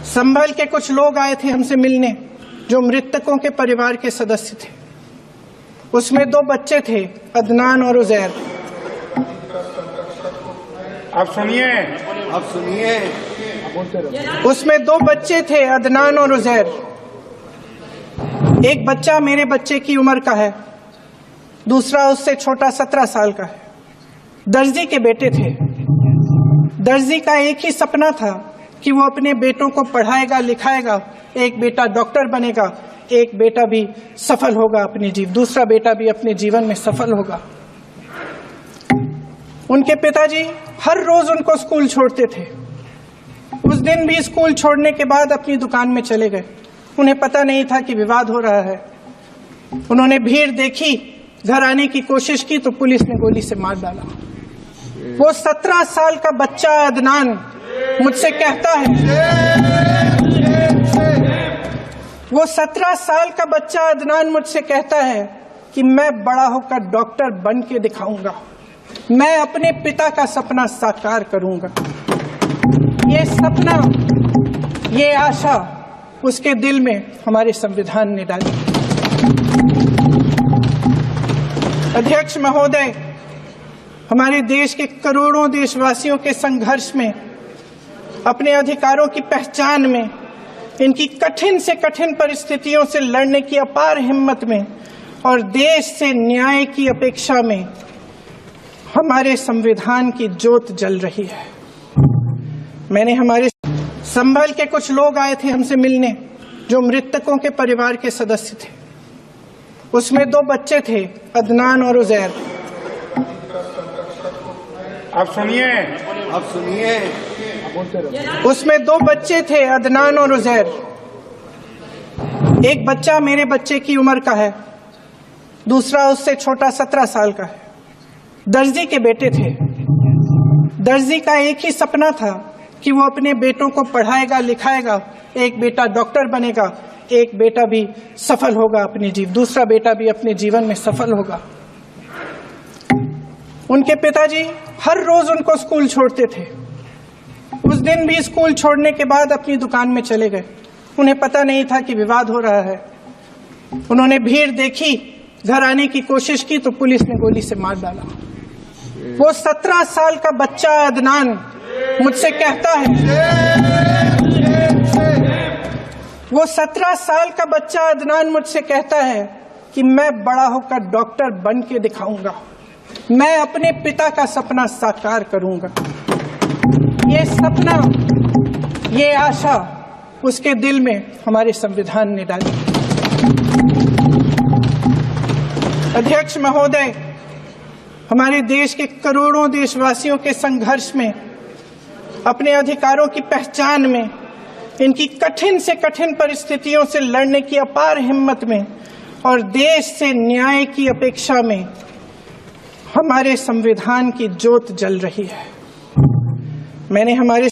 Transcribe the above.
संभल के कुछ लोग आए थे हमसे मिलने जो मृतकों के परिवार के सदस्य थे। उसमें 2 बच्चे थे, अदनान और उजैर। आप सुनिए। उसमें 2 बच्चे थे, अदनान और उजैर। एक बच्चा मेरे बच्चे की उम्र का है, दूसरा उससे छोटा 17 साल का है। दर्जी के बेटे थे। दर्जी का एक ही सपना था कि वो अपने बेटों को पढ़ाएगा लिखाएगा। एक बेटा डॉक्टर बनेगा, एक बेटा भी सफल होगा दूसरा बेटा भी अपने जीवन में सफल होगा। उनके पिताजी हर रोज उनको स्कूल छोड़ते थे। उस दिन भी स्कूल छोड़ने के बाद अपनी दुकान में चले गए। उन्हें पता नहीं था कि विवाद हो रहा है। उन्होंने भीड़ देखी, घर आने की कोशिश की तो पुलिस ने गोली से मार डाला। वो 17 साल का बच्चा अदनान मुझसे कहता है, वो 17 साल का बच्चा अदनान मुझसे कहता है कि मैं बड़ा होकर डॉक्टर बन के दिखाऊंगा, मैं अपने पिता का सपना साकार करूंगा। ये सपना, ये आशा उसके दिल में हमारे संविधान ने डाली। अध्यक्ष महोदय, हमारे देश के करोड़ों देशवासियों के संघर्ष में, अपने अधिकारों की पहचान में, इनकी कठिन से कठिन परिस्थितियों से लड़ने की अपार हिम्मत में और देश से न्याय की अपेक्षा में हमारे संविधान की ज्योत जल रही है। संभल के कुछ लोग आए थे हमसे मिलने जो मृतकों के परिवार के सदस्य थे। उसमें 2 बच्चे थे, अदनान और उजैर। आप सुनिए। उसमें 2 बच्चे थे, अदनान और उजैर। एक बच्चा मेरे बच्चे की उम्र का है, दूसरा उससे छोटा 17 साल का है। दर्जी के बेटे थे। दर्जी का एक ही सपना था कि वो अपने बेटों को पढ़ाएगा लिखाएगा। एक बेटा डॉक्टर बनेगा, एक बेटा भी सफल होगा दूसरा बेटा भी अपने जीवन में सफल होगा। उनके पिताजी हर रोज उनको स्कूल छोड़ते थे। उस दिन भी स्कूल छोड़ने के बाद अपनी दुकान में चले गए। उन्हें पता नहीं था कि विवाद हो रहा है। उन्होंने भीड़ देखी, घर आने की कोशिश की तो पुलिस ने गोली से मार डाला। वो 17 साल का बच्चा अदनान मुझसे कहता है, वो 17 साल का बच्चा अदनान मुझसे कहता है कि मैं बड़ा होकर डॉक्टर बन के दिखाऊंगा, मैं अपने पिता का सपना साकार करूंगा। ये सपना, ये आशा उसके दिल में हमारे संविधान ने डाली। अध्यक्ष महोदय, हमारे देश के करोड़ों देशवासियों के संघर्ष में, अपने अधिकारों की पहचान में, इनकी कठिन से कठिन परिस्थितियों से लड़ने की अपार हिम्मत में और देश से न्याय की अपेक्षा में हमारे संविधान की ज्योत जल रही है। मैंने हमारे